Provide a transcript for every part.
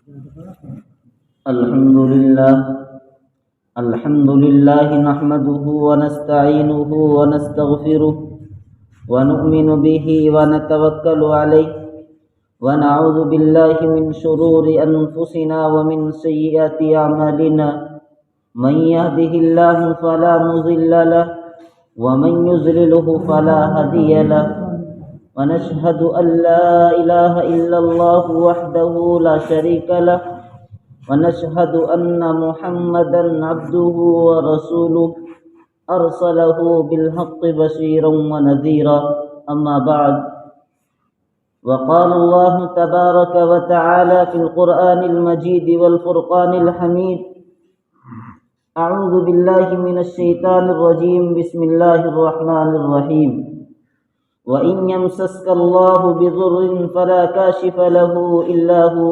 الحمد لله نحمده ونستعينه ونستغفره ونؤمن به ونتوكل عليه ونعوذ بالله من شرور أنفسنا ومن سيئات أعمالنا من يهده الله فلا مضل له ومن يضلله فلا هادي له ونشهد أن لا إله إلا الله وحده لا شريك له ونشهد أن محمدا عبده ورسوله أرسله بالحق بشيرا ونذيرا أما بعد وقال الله تبارك وتعالى في القرآن المجيد والفرقان الحميد أعوذ بالله من الشيطان الرجيم بسم الله الرحمن الرحيم وإن يمسسك الله بضر فلا كاشف له إلا هو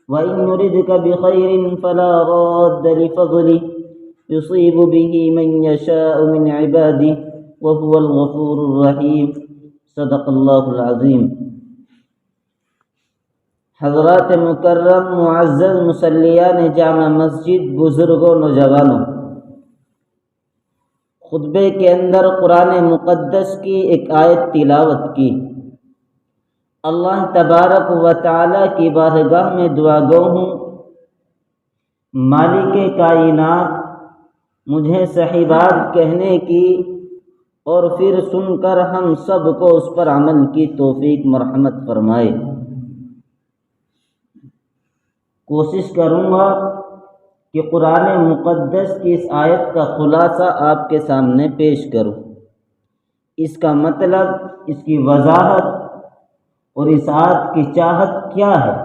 وإن يردك بخير فلا راد لفضله يصيب به من يشاء من عباده وهو الغفور الرحيم صدق الله العظيم۔ حضرات مکرم معزز مصلیان جامع مسجد، بزرگوں، نوجوانوں، خطبے کے اندر قرآن مقدس کی ایک آیت تلاوت کی۔ اللہ تبارک و تعالیٰ کی بارگاہ میں دعا گو ہوں، مالک کائنات مجھے صحیح بات کہنے کی اور پھر سن کر ہم سب کو اس پر عمل کی توفیق مرحمت فرمائے۔ کوشش کروں گا کہ قرآن مقدس کی اس آیت کا خلاصہ آپ کے سامنے پیش کروں، اس کا مطلب، اس کی وضاحت اور اس آیت کی چاہت کیا ہے۔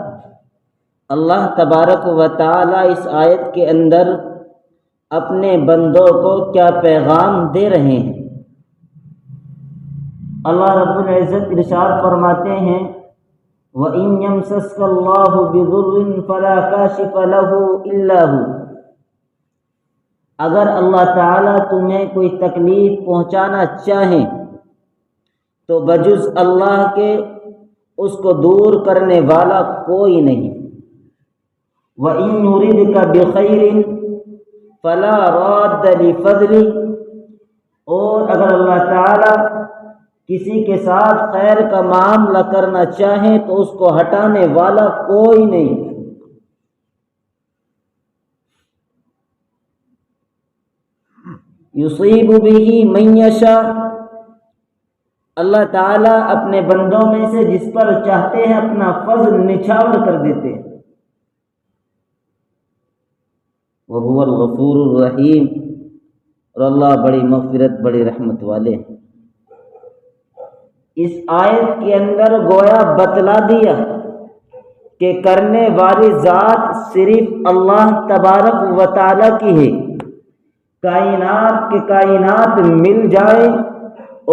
اللہ تبارک و تعالی اس آیت کے اندر اپنے بندوں کو کیا پیغام دے رہے ہیں۔ اللہ رب العزت ارشاد فرماتے ہیں وَإِن يَمْسَسْكَ اللَّهُ بِضُرٍّ فَلَا كَاشِفَ لَهُ إِلَّا هُوَ، اگر اللہ تعالیٰ تمہیں کوئی تکلیف پہنچانا چاہیں تو بجز اللہ کے اس کو دور کرنے والا کوئی نہیں۔ وَإِن يُرِدْكَ بِخَيْرٍ فَلَا رَادَّ لِفَضْلِهِ، اور اگر اللہ تعالیٰ کسی کے ساتھ خیر کا معاملہ کرنا چاہیں تو اس کو ہٹانے والا کوئی نہیں۔ یصیب به من یشاء، اللہ تعالیٰ اپنے بندوں میں سے جس پر چاہتے ہیں اپنا فضل نچھاور کر دیتے ہیں۔ وَهُوَ الْغَفُورُ الرَّحِيمُ، اور اللہ بڑی مغفرت، بڑی رحمت والے ہیں۔ اس آیت کے اندر گویا بتلا دیا کہ کرنے والی ذات صرف اللہ تبارک و تعالیٰ کی ہے۔ کائنات کے کائنات مل جائے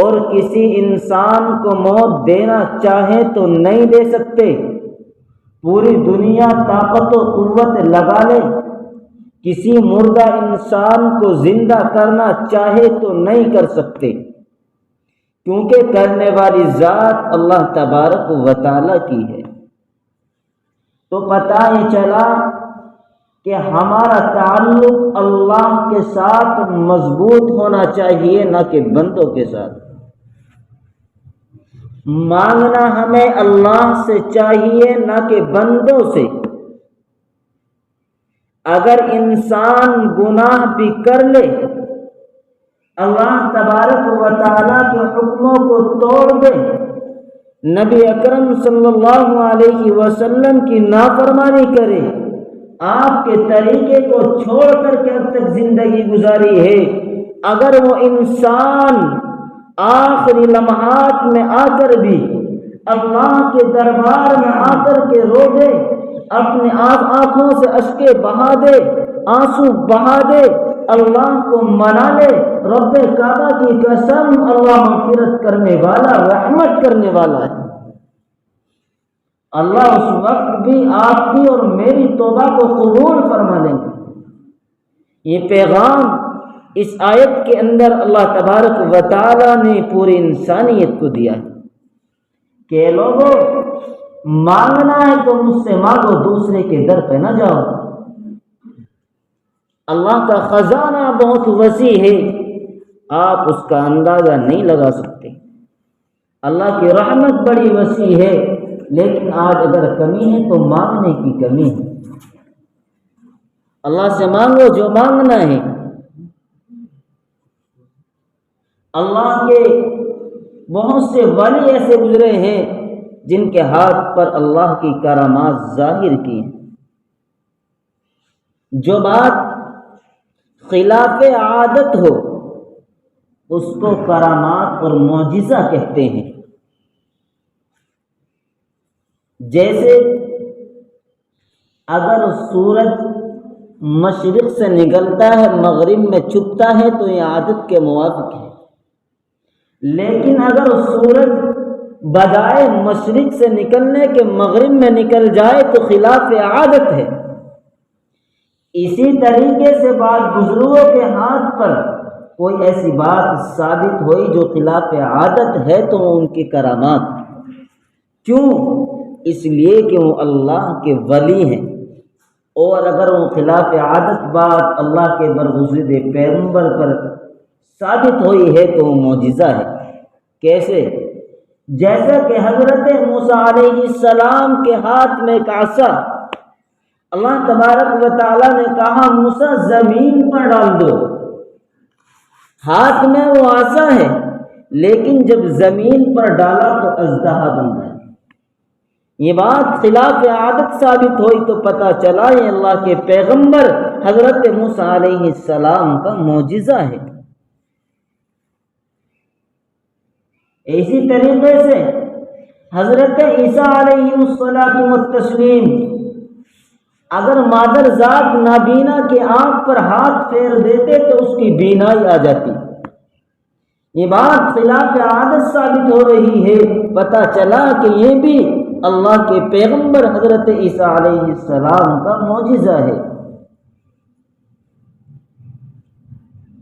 اور کسی انسان کو موت دینا چاہے تو نہیں دے سکتے، پوری دنیا طاقت و قوت لگا لے، کسی مردہ انسان کو زندہ کرنا چاہے تو نہیں کر سکتے، کیونکہ کرنے والی ذات اللہ تبارک و تعالیٰ کی ہے۔ تو پتہ یہ چلا کہ ہمارا تعلق اللہ کے ساتھ مضبوط ہونا چاہیے، نہ کہ بندوں کے ساتھ۔ مانگنا ہمیں اللہ سے چاہیے، نہ کہ بندوں سے۔ اگر انسان گناہ بھی کر لے، اللہ تبارک و تعالیٰ کے حکموں کو توڑ دے، نبی اکرم صلی اللہ علیہ وسلم کی نافرمانی کرے، آپ کے طریقے کو چھوڑ کر کے اب تک زندگی گزاری ہے، اگر وہ انسان آخری لمحات میں آ کر بھی اللہ کے دربار میں آ کر کے رو دے، اپنے آنکھوں سے اشکے بہا دے، آنسو بہا دے، اللہ کو منا لے، رب کعبہ کی قسم اللہ مغفرت کرنے والا، رحمت کرنے والا ہے۔ اللہ اس وقت بھی آپ کی اور میری توبہ کو قبول فرما لیں گے۔ یہ پیغام اس آیت کے اندر اللہ تبارک و تعالی نے پوری انسانیت کو دیا ہے کہ لوگوں، مانگنا ہے تو مجھ سے مانگو، دوسرے کے در پہ نہ جاؤ۔ اللہ کا خزانہ بہت وسیع ہے، آپ اس کا اندازہ نہیں لگا سکتے۔ اللہ کی رحمت بڑی وسیع ہے، لیکن آج اگر کمی ہے تو مانگنے کی کمی ہے۔ اللہ سے مانگو جو مانگنا ہے۔ اللہ کے بہت سے ولی ایسے گزرے ہیں جن کے ہاتھ پر اللہ کی کرامات ظاہر کی ہیں۔ جو بات خلاف عادت ہو اس کو کرامات اور معجزہ کہتے ہیں۔ جیسے اگر سورج مشرق سے نکلتا ہے مغرب میں چھپتا ہے تو یہ عادت کے موافق ہے، لیکن اگر سورج بجائے مشرق سے نکلنے کے مغرب میں نکل جائے تو خلاف عادت ہے۔ اسی طریقے سے بعض بزرگوں کے ہاتھ پر کوئی ایسی بات ثابت ہوئی جو خلاف عادت ہے تو ان کی کرامات۔ کیوں؟ اس لیے کہ وہ اللہ کے ولی ہیں، اور اگر وہ خلاف عادت بات اللہ کے برگزیدہ پیغمبر پر ثابت ہوئی ہے تو وہ معجزہ ہے۔ کیسے؟ جیسا کہ حضرت موسیٰ علیہ السلام کے ہاتھ میں ایک عصا، اللہ تبارک و تعالیٰ نے کہا موسیٰ زمین پر ڈال دو، ہاتھ میں وہ عصا ہے لیکن جب زمین پر ڈالا تو اژدہا بن گیا۔ یہ بات خلاف عادت ثابت ہوئی تو پتہ چلا یہ اللہ کے پیغمبر حضرت موسیٰ علیہ السلام کا معجزہ ہے۔ اسی طریقے سے حضرت عیسیٰ علیہ السلام اگر مادر ذات نابینا کے آنکھ پر ہاتھ پھیر دیتے تو اس کی بینائی آ جاتی۔ یہ بات خلاف عادت ثابت ہو رہی ہے، پتہ چلا کہ یہ بھی اللہ کے پیغمبر حضرت عیسیٰ علیہ السلام کا معجزہ ہے۔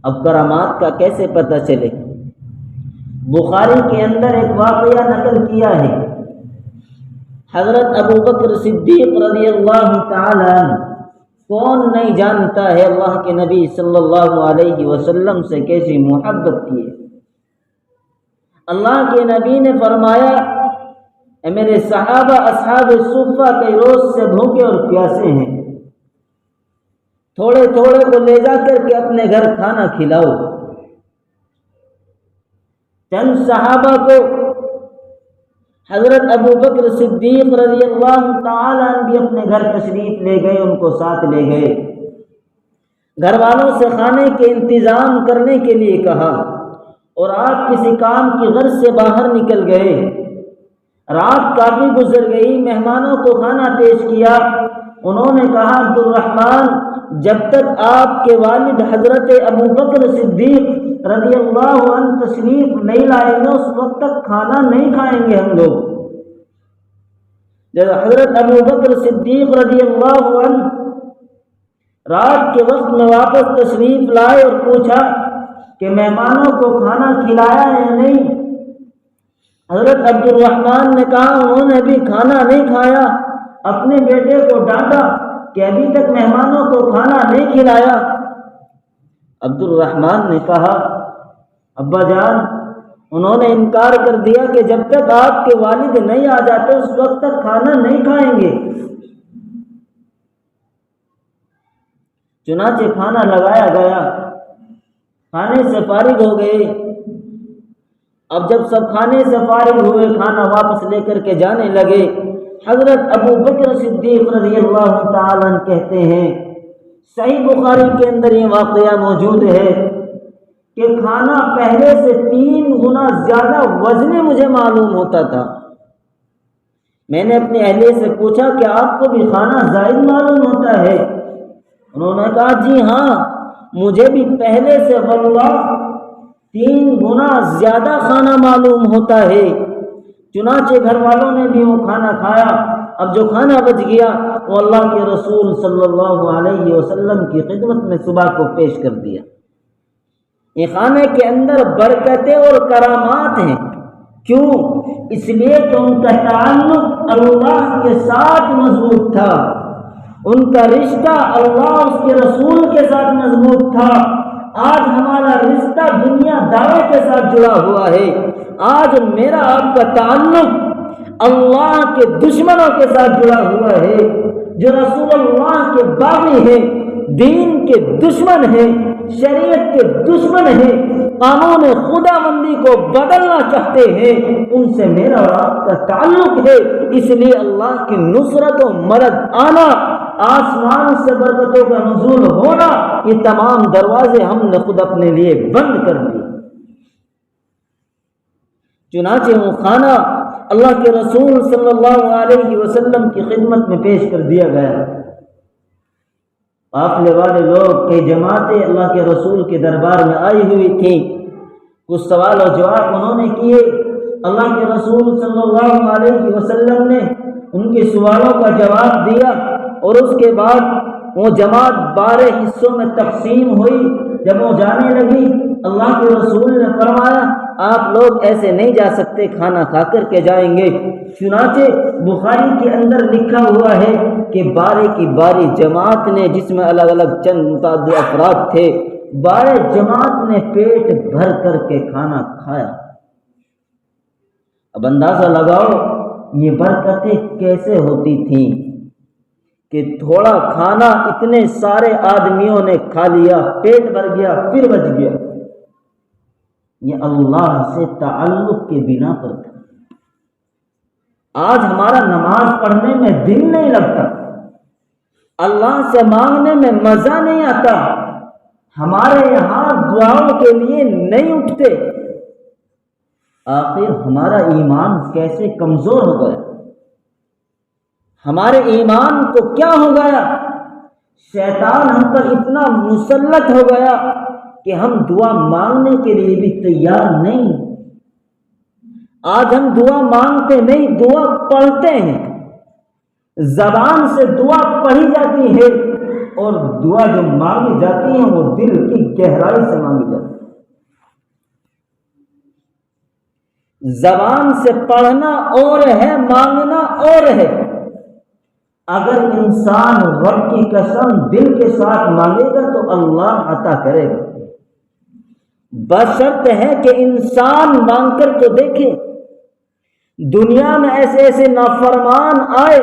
اب کرامات کا کیسے پتہ چلے؟ بخاری کے اندر ایک واقعہ نقل کیا ہے۔ حضرت ابو بکر صدیق رضی اللہ تعالی عنہ، کون نہیں جانتا ہے اللہ کے نبی صلی اللہ علیہ وسلم سے کیسی محبت کی ہے۔ اللہ کے نبی نے فرمایا اے میرے صحابہ اصحاب صفہ کئی روز سے بھوکے اور پیاسے ہیں، تھوڑے تھوڑے کو لے جا کر کے اپنے گھر کھانا کھلاؤ۔ چند صحابہ کو حضرت ابو بکر صدیق رضی اللہ تعالیٰ عنہ بھی اپنے گھر تشریف لے گئے، ان کو ساتھ لے گئے، گھر والوں سے کھانے کے انتظام کرنے کے لیے کہا، اور آپ کسی کام کی غرض سے باہر نکل گئے۔ رات کافی گزر گئی، مہمانوں کو کھانا پیش کیا۔ انہوں نے کہا عبد الرحمن جب تک آپ کے والد حضرت ابو بکر صدیق رضی اللہ عنہ تشریف نہیں لائیں گے اس وقت تک کھانا نہیں کھائیں گے ہم لوگ۔ جب حضرت ابو بکر صدیق رضی اللہ عنہ رات کے وقت میں واپس تشریف لائے اور پوچھا کہ مہمانوں کو کھانا کھلایا یا نہیں؟ حضرت عبد الرحمن نے کہا انہوں نے ابھی کھانا نہیں کھایا۔ اپنے بیٹے کو ڈانٹا کہ ابھی تک مہمانوں کو کھانا نہیں کھلایا۔ عبد الرحمن نے کہا ابا جان انہوں نے انکار کر دیا کہ جب تک آپ کے والد نہیں آ جاتے اس وقت تک کھانا نہیں کھائیں گے۔ چنانچہ کھانا لگایا گیا، کھانے سے فارغ ہو گئے۔ اب جب سب کھانے سے فارغ ہوئے کھانا واپس لے کر کے جانے لگے، حضرت ابو بکر صدیق رضی اللہ تعالیٰ عنہ کہتے ہیں صحیح بخاری کے اندر یہ واقعہ موجود ہے کہ کھانا پہلے سے 3 گنا زیادہ وزن مجھے معلوم ہوتا تھا۔ میں نے اپنے اہلیہ سے پوچھا کہ آپ کو بھی کھانا زائد معلوم ہوتا ہے؟ انہوں نے کہا جی ہاں مجھے بھی پہلے سے واللہ 3 گنا زیادہ کھانا معلوم ہوتا ہے۔ چنانچہ گھر والوں نے بھی وہ کھانا کھایا۔ اب جو کھانا بچ گیا وہ اللہ کے رسول صلی اللہ علیہ وسلم کی خدمت میں صبح کو پیش کر دیا۔ یہ کھانے کے اندر برکتیں اور کرامات ہیں۔ کیوں؟ اس لیے کہ ان کا تعلق اللہ کے ساتھ مضبوط تھا، ان کا رشتہ اللہ اس کے رسول کے ساتھ مضبوط تھا۔ آج ہمارا رشتہ دنیا داروں کے ساتھ جڑا ہوا ہے، آج میرا آپ کا تعلق اللہ کے دشمنوں کے ساتھ جڑا ہوا ہے، جو رسول اللہ کے باغی ہیں، دین کے دشمن ہیں، شریعت کے دشمن ہیں، قانون خدا بندی کو بدلنا چاہتے ہیں، ان سے میرا اور آپ کا تعلق ہے۔ اس لیے اللہ کی نصرت و مدد آنا، آسمان سے برکتوں کا نزول ہونا، یہ تمام دروازے ہم نے خود اپنے لیے بند کر دیے۔ چنانچہ وہ کھانا اللہ کے رسول صلی اللہ علیہ وسلم کی خدمت میں پیش کر دیا گیا۔ قافلے والے لوگ، کئی جماعتیں اللہ کے رسول کے دربار میں آئی ہوئی تھیں، کچھ سوال و جواب انہوں نے کیے۔ اللہ کے رسول صلی اللہ علیہ وسلم نے ان کے سوالوں کا جواب دیا، اور اس کے بعد وہ جماعت 12 حصوں میں تقسیم ہوئی۔ جب وہ جانے لگی، اللہ کے رسول نے فرمایا آپ لوگ ایسے نہیں جا سکتے، کھانا کھا کر کے جائیں گے۔ چنانچہ بخاری کے اندر لکھا ہوا ہے کہ 12 کی 12 جماعت نے، جس میں الگ الگ چند متعدد افراد تھے، 12 جماعت نے پیٹ بھر کر کے کھانا کھایا۔ اب اندازہ لگاؤ یہ برکتیں کیسے ہوتی تھیں کہ تھوڑا کھانا اتنے سارے آدمیوں نے کھا لیا، پیٹ بھر گیا، پھر بچ گیا۔ یہ اللہ سے تعلق کے بنا پر تھا۔ آج ہمارا نماز پڑھنے میں دل نہیں لگتا، اللہ سے مانگنے میں مزہ نہیں آتا، ہمارے یہاں دعاؤں کے لیے نہیں اٹھتے۔ آخر ہمارا ایمان کیسے کمزور ہو گیا؟ ہمارے ایمان کو کیا ہو گیا؟ شیطان ہم پر اتنا مسلط ہو گیا کہ ہم دعا مانگنے کے لیے بھی تیار نہیں۔ آج ہم دعا مانگتے نہیں، دعا پڑھتے ہیں۔ زبان سے دعا پڑھی جاتی ہے، اور دعا جو مانگی جاتی ہے وہ دل کی گہرائی سے مانگی جاتی ہے۔ زبان سے پڑھنا اور ہے، مانگنا اور ہے۔ اگر انسان رب کی قسم دل کے ساتھ مانگے گا تو اللہ عطا کرے گا، بشرط ہے کہ انسان مانگ کر تو دیکھے۔ دنیا میں ایسے ایسے نافرمان آئے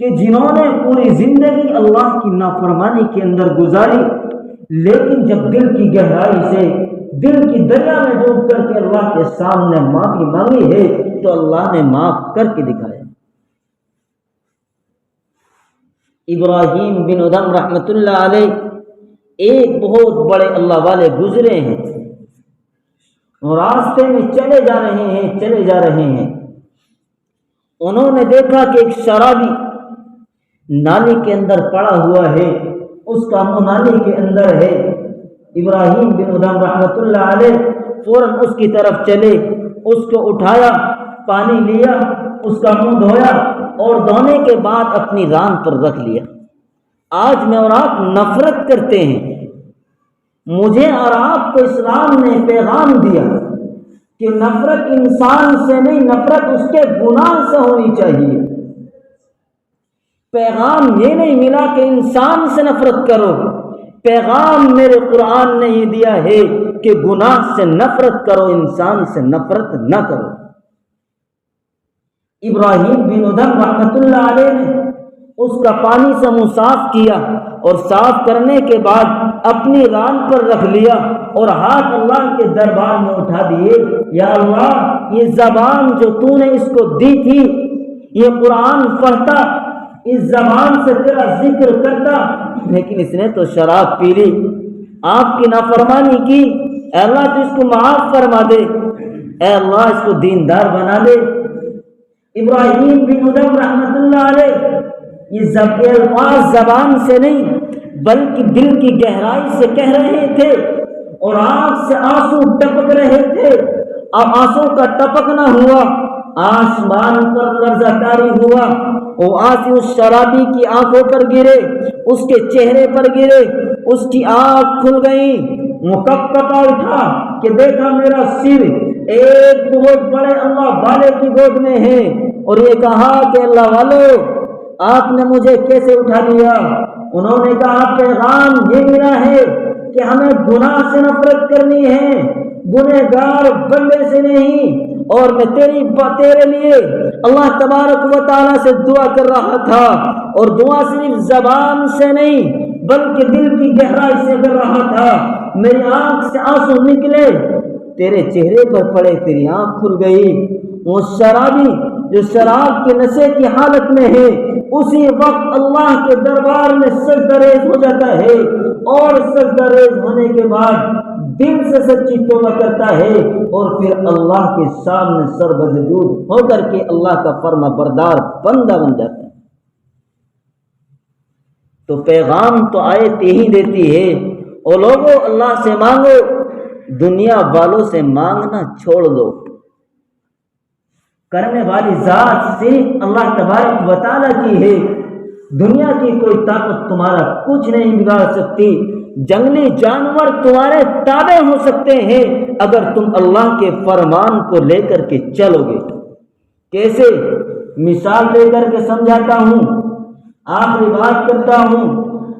کہ جنہوں نے پوری زندگی اللہ کی نافرمانی کے اندر گزاری، لیکن جب دل کی گہرائی سے، دل کی دریا میں ڈوب کر کے اللہ کے سامنے معافی مانگی ہے تو اللہ نے معاف کر کے دکھایا۔ ابراہیم بن ادھم رحمۃ اللہ علیہ ایک بہت بڑے اللہ والے گزرے ہیں، اور راستے میں چلے جا رہے ہیں، انہوں نے دیکھا کہ ایک شرابی نالی کے اندر پڑا ہوا ہے، اس کا منہ نالی کے اندر ہے۔ ابراہیم بن ادھم رحمۃ اللہ علیہ فوراً اس کی طرف چلے، اس کو اٹھایا، پانی لیا، اس کا منہ دھویا، اور دھونے کے بعد اپنی ران پر رکھ لیا۔ آج میں اور آپ نفرت کرتے ہیں۔ مجھے اور آپ کو اسلام نے پیغام دیا کہ نفرت انسان سے نہیں، نفرت اس کے گناہ سے ہونی چاہیے۔ پیغام یہ نہیں ملا کہ انسان سے نفرت کرو، پیغام میرے قرآن نے یہ دیا ہے کہ گناہ سے نفرت کرو، انسان سے نفرت نہ کرو۔ ابراہیم بن ادھم رحمۃ اللہ علیہ نے اس کا پانی سے منہ صاف کیا، اور صاف کرنے کے بعد اپنی ران پر رکھ لیا، اور ہاتھ اللہ کے دربار میں اٹھا دیے۔ یا اللہ، یہ زبان جو تو نے اس کو دی تھی، یہ قرآن پڑھتا، اس زبان سے تیرا ذکر کرتا، لیکن اس نے تو شراب پی لی، آپ کی نافرمانی کی۔ اے اللہ تو اس کو معاف فرما دے، اے اللہ اس کو دیندار بنا دے۔ ابراہیم بن ادھم رحمۃ اللہ علیہ یہ الفاظ زبان سے نہیں بلکہ دل کی گہرائی سے کہہ رہے تھے، اور آنکھ سے آنسو ٹپک رہے تھے۔ اب آنسو کا ٹپکنا ہوا، آسمان پر لرزہ طاری ہوا، وہ آنسو اس شرابی کی آنکھوں پر گرے، اس کے چہرے پر گرے، اس کی آنکھ کھل گئی، وہ کپکپا اٹھا کہ دیکھا میرا سر، ایک بہت بڑے اللہ والے کی گود میں ہے اور یہ کہا کہ اللہ والو آپ نے مجھے کیسے اٹھا لیا؟ انہوں نے کہا پیغام یہ میرا ہے کہ ہمیں گناہ سے نفرت کرنی ہے، گنہگار بندے سے نہیں، اور میں تیرے لیے اللہ تبارک و تعالیٰ سے دعا کر رہا تھا، اور دعا صرف زبان سے نہیں بلکہ دل کی گہرائی سے کر رہا تھا۔ میری آنکھ سے آنسو نکلے، تیرے چہرے پر پڑے، تیری آنکھ کھل گئی۔ وہ شرابی جو شراب کے نشے کی حالت میں ہے اسی وقت اللہ کے دربار میں سجدہ ریز ہو جاتا ہے، اور سجدہ ریز ہونے کے بعد دل سے سچی توبہ کرتا ہے، اور پھر اللہ کے سامنے سربسجود ہو کر کے اللہ کا فرما بردار بندہ بن جاتا ہے۔ تو پیغام تو آیت ہی دیتی ہے، اور لوگوں اللہ سے مانگو، دنیا والوں سے مانگنا چھوڑ دو۔ کرنے والی ذات صرف اللہ تبارک و تعالیٰ کی ہے، دنیا کی کوئی طاقت تمہارا کچھ نہیں بگاڑ سکتی۔ جنگلی جانور تمہارے تابع ہو سکتے ہیں اگر تم اللہ کے فرمان کو لے کر کے چلو گے۔ کیسے؟ مثال دے کر کے سمجھاتا ہوں، آخری بات کرتا ہوں۔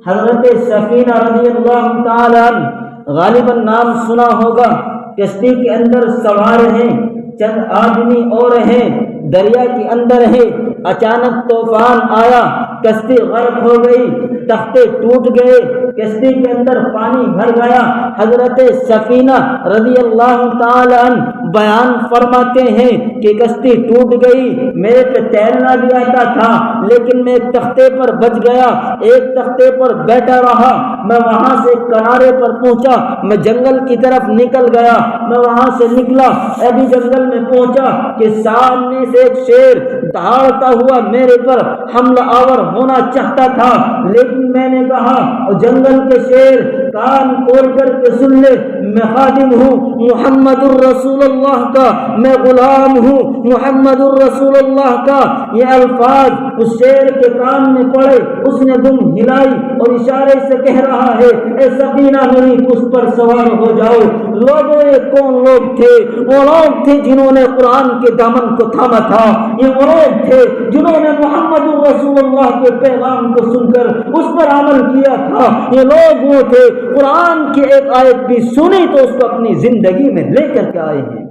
حضرت سفینہ رضی اللہ تعالی عنہ، غالباً نام سنا ہوگا، کشتی کے اندر سوار ہیں، چند آدمی اور ہیں، دریا کے اندر ہے، اچانک طوفان آیا، کشتی غرق ہو گئی، تختے ٹوٹ گئے، کشتی کے اندر پانی بھر گیا۔ حضرت سفینہ رضی اللہ تعالی عنہ بیان فرماتے ہیں کہ کشتی ٹوٹ گئی، میرے پہ تیرنا بھی آتا تھا لیکن میں ایک تختے پر بچ گیا، ایک تختے پر بیٹھا رہا، میں وہاں سے کنارے پر پہنچا، میں جنگل کی طرف نکل گیا، میں وہاں سے نکلا، ابھی جنگل میں پہنچا کہ سامنے سے ایک شیر دہاڑتا ہوا میرے پر حملہ آور ہونا چاہتا تھا، لیکن میں نے کہا جنگل کے شیر کان کھول کر کے سن لے، میں خادم ہوں محمد الرسول اللہ کا، میں غلام ہوں محمد الرسول اللہ کا۔ یہ الفاظ اس شیر کے کان میں پڑے، اس نے دم ہلائی اور اشارے سے کہہ رہا ہے اے سفینہ میری اس پر سوار ہو جاؤ۔ لوگوں یہ کون لوگ تھے؟ وہ لوگ تھے جنہوں نے قرآن کے دامن کو تھاما تھا، یہ وہ لوگ تھے جنہوں نے محمد الرسول اللہ کے پیغام کو سن کر اس پر عمل کیا تھا، یہ لوگ وہ تھے قرآن کی ایک آیت بھی سنی تو اس کو اپنی زندگی میں لے کر کے آئے ہیں۔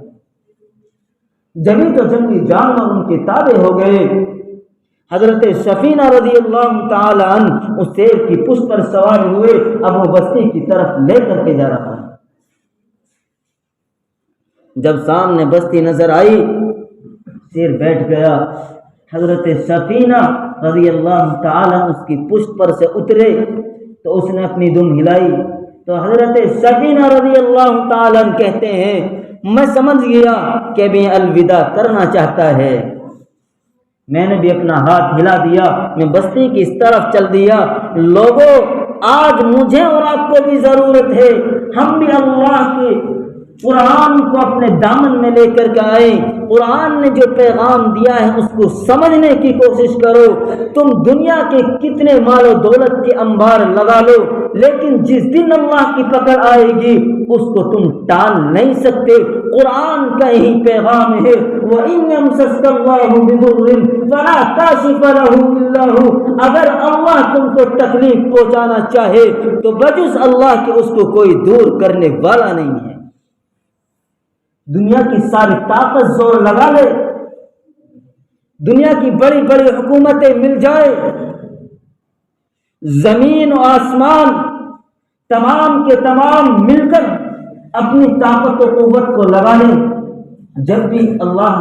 جبھی تو جنگلی جانور ان کے تابع ہو گئے۔ حضرت سفینہ رضی اللہ تعالی عنہ اس شیر کی پشت پر سوار ہوئے، اب وہ بستی کی طرف لے کر کے جا رہا ہے۔ جب سامنے بستی نظر آئی، شیر بیٹھ گیا، حضرت سفینہ رضی اللہ تعالی عنہ اس کی پشت پر سے اترے تو اس نے اپنی دم ہلائی، تو حضرت سفینہ رضی اللہ تعالی عنہ کہتے ہیں میں سمجھ گیا کہ ابھی الوداع کرنا چاہتا ہے، میں نے بھی اپنا ہاتھ ہلا دیا، میں بستی کی اس طرف چل دیا۔ لوگوں آج مجھے اور آپ کو بھی ضرورت ہے، ہم بھی اللہ کے قرآن کو اپنے دامن میں لے کر کے آئیں، قرآن نے جو پیغام دیا ہے اس کو سمجھنے کی کوشش کرو۔ تم دنیا کے کتنے مال و دولت کے انبار لگا لو، لیکن جس دن اللہ کی پکڑ آئے گی اس کو تم ٹال نہیں سکتے۔ قرآن کا یہی پیغام ہے، وَإِن يَمْسَسْكَ اللَّهُ بِضُرٍّ فَلَا كَاشِفَ لَهُ إِلَّا هُوَ، اگر اللہ تم کو تکلیف پہنچانا چاہے تو بجز اللہ کے اس کو کوئی دور کرنے والا نہیں ہے۔ دنیا کی ساری طاقت زور لگا لے، دنیا کی بڑی بڑی حکومتیں مل جائے، زمین و آسمان تمام کے تمام مل کر اپنی طاقت و قوت کو لگا لیں، جب بھی اللہ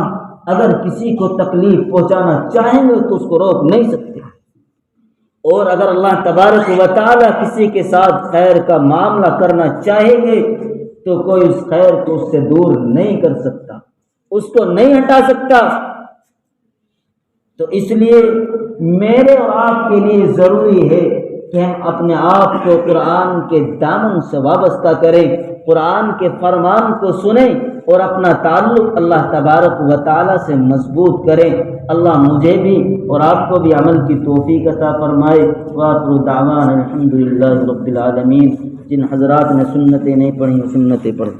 اگر کسی کو تکلیف پہنچانا چاہیں گے تو اس کو روک نہیں سکتے، اور اگر اللہ تبارک و تعالی کسی کے ساتھ خیر کا معاملہ کرنا چاہیں گے تو کوئی اس خیر کو اس سے دور نہیں کر سکتا، اس کو نہیں ہٹا سکتا۔ تو اس لیے میرے اور آپ کے لیے ضروری ہے کہ ہم اپنے آپ کو قرآن کے دامن سے وابستہ کریں، قرآن کے فرمان کو سنیں اور اپنا تعلق اللہ تبارک و تعالی سے مضبوط کریں۔ اللہ مجھے بھی اور آپ کو بھی عمل کی توفیق عطا فرمائے۔ وآخر دعوانا الحمدللہ رب العالمین۔ جن حضرات نے سنتیں نہیں پڑھی وہ سنتیں پڑھیں۔